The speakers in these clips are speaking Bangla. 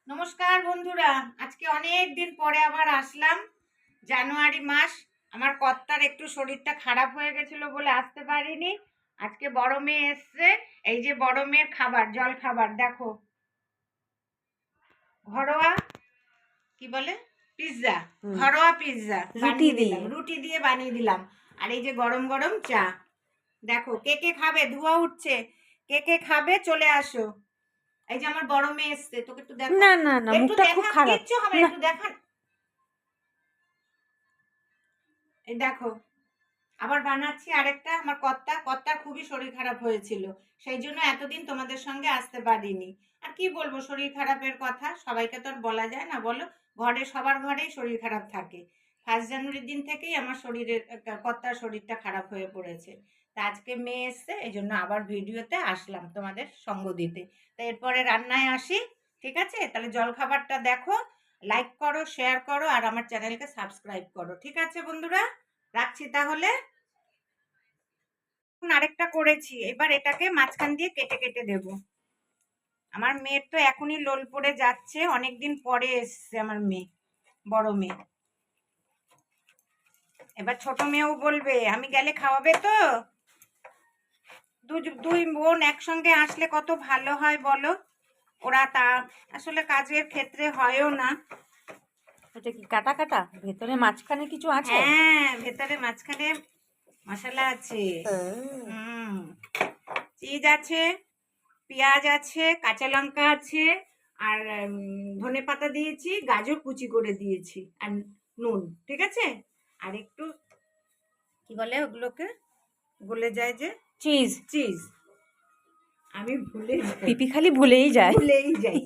নমস্কার বন্ধুরা, আজকে অনেক দিন পরে আবার আসলাম। জানুয়ারি মাস, আমার কর্তার একটু শরীরটা খারাপ হয়ে গেছিল বলে আসতে পারিনি। আজকে বড় মেয়ে এসছে। এই যে বড় মেয়ের খাবার, জল খাবার দেখো, ঘরোয়া কি বলে পিৎজা, ঘরোয়া পিৎজা বানিয়ে দিলাম, রুটি দিয়ে বানিয়ে দিলাম। আর এই যে গরম গরম চা। দেখো কে কে খাবে, ধোঁয়া উঠছে। কে কে খাবে চলে আসো। এই যে আমার বড় মেয়ে এসছে, তোকে একটু দেখা, না না না, একটু মুখটা খুব দেখা, খারাপ। কিচ্ছু হবে না, না, একটু দেখা। এই দেখো, আবার বানাচ্ছি আরেকটা। আমার কর্তার খুবই শরীর খারাপ হয়েছিল, সেই জন্য এতদিন তোমাদের সঙ্গে আসতে পারিনি। আর কি বলবো, শরীর খারাপের কথা সবাইকে তো আর বলা যায় না বলো। ঘরে সবার ঘরেই শরীর খারাপ থাকে। 1 জানুয়ারির দিন থেকেই আমার কর্তার শরীরটা খারাপ হয়ে পড়েছে। তা আজকে মেয়ে এসছে, এই জন্য আবার ভিডিওতে আসলাম তোমাদের সঙ্গ দিতে। তা এরপরে রান্নায় আসি। ঠিক আছে, তাহলে জলখাবারটা দেখো, লাইক করো, শেয়ার করো, আর আমার চ্যানেলকে সাবস্ক্রাইব করো। ঠিক আছে বন্ধুরা, রাখছি তাহলে। আরেকটা করেছি, এবার এটাকে মাঝখান দিয়ে কেটে কেটে দেব। আমার মেয়ের তো এখনই লোল পড়ে যাচ্ছে, অনেকদিন পরে এসছে আমার মেয়ে, বড় মেয়ে। এবার ছোট মেয়েও বলবে আমি গেলে খাওয়াবে তো। দুই বোন একসঙ্গে আসলে কত ভালো হয় বলো। ওরা তা আসলে কাজের ক্ষেত্রে হয়ও না। এটা কি কাটা কাটা? ভেতরে মাঝখানে কিছু আছে? হ্যাঁ, ভেতরে মাঝখানে মশলা আছে। চিজ আছে, পেঁয়াজ আছে, কাঁচা লঙ্কা আছে, আর ধনে পাতা দিয়েছি, গাজর কুচি করে দিয়েছি, আর নুন। ঠিক আছে, আর একটু কি বলে ওগুলোকে, গলে যায় যে, চিজ। চিজ। আমি ভুলে যাই, পিপি খালি ভুলেই যায়। ভুলেই যাই।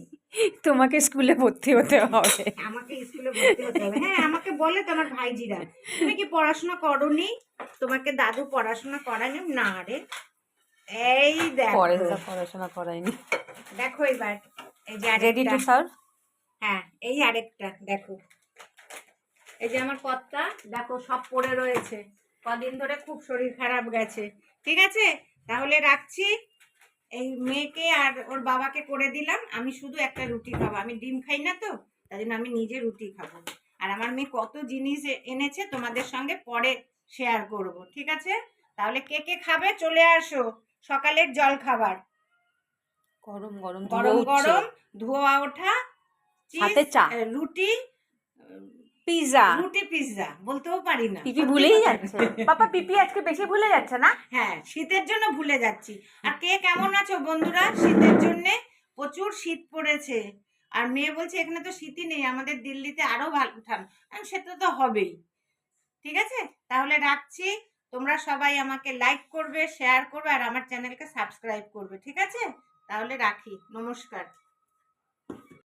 তোমাকে স্কুলে ভর্তি হতে হবে। আমাকে স্কুলে ভর্তি হতে হবে। হ্যাঁ, আমাকে বলে তো আমার ভাইজিরা, তুমি কি পড়াশোনা করোনি, তোমাকে দাদু পড়াশোনা করায়নি? না রে, এই দেখো পড়াশোনা করায়নি। দেখো এবার, এই যে রেডি আরেকটা। To serve. হ্যাঁ, এই আরেকটা দেখো। এই যে আমার কর্তা, দেখো সব পড়ে রয়েছে, কদিন ধরে খুব শরীর খারাপ গেছে। ঠিক আছে, তাহলে রাখছি। এই মেয়েকে আর ওর বাবাকে করে দিলাম, আমি শুধু একটা রুটি খাবো। আমি ডিম খাই না তো, তাই জন্য আমি নিজে রুটি খাবো। আর আমার মেয়ে কত জিনিস এনেছে, তোমাদের সঙ্গে পরে শেয়ার করব। ঠিক আছে, তাহলে কে কে খাবে চলে আসো। সকালের জল খাবার, গরম গরম গরম গরম ধোয়া ওঠা সাথে চা, রুটি, পিৎজা। রুটি পিৎজা বলতেও পারি না, পিপি ভুলেই যাচ্ছে। বাবা, পিপি আজকে বেশি ভুলে যাচ্ছে না? হ্যাঁ, শীতের জন্য ভুলে যাচ্ছি। আর কে কেমন আছো বন্ধুরা? শীতের জন্য প্রচুর শীত পড়েছে। আর মেয়ে বলছে এখানে তো শীতই নেই, আমাদের দিল্লিতে আরো ভালো ঠান্ডা। সেটা তো হবেই। ঠিক আছে, তাহলে রাখছি। তোমরা সবাই আমাকে লাইক করবে, শেয়ার করবে, আর আমার চ্যানেলকে সাবস্ক্রাইব করবে। ঠিক আছে, তাহলে রাখি। নমস্কার।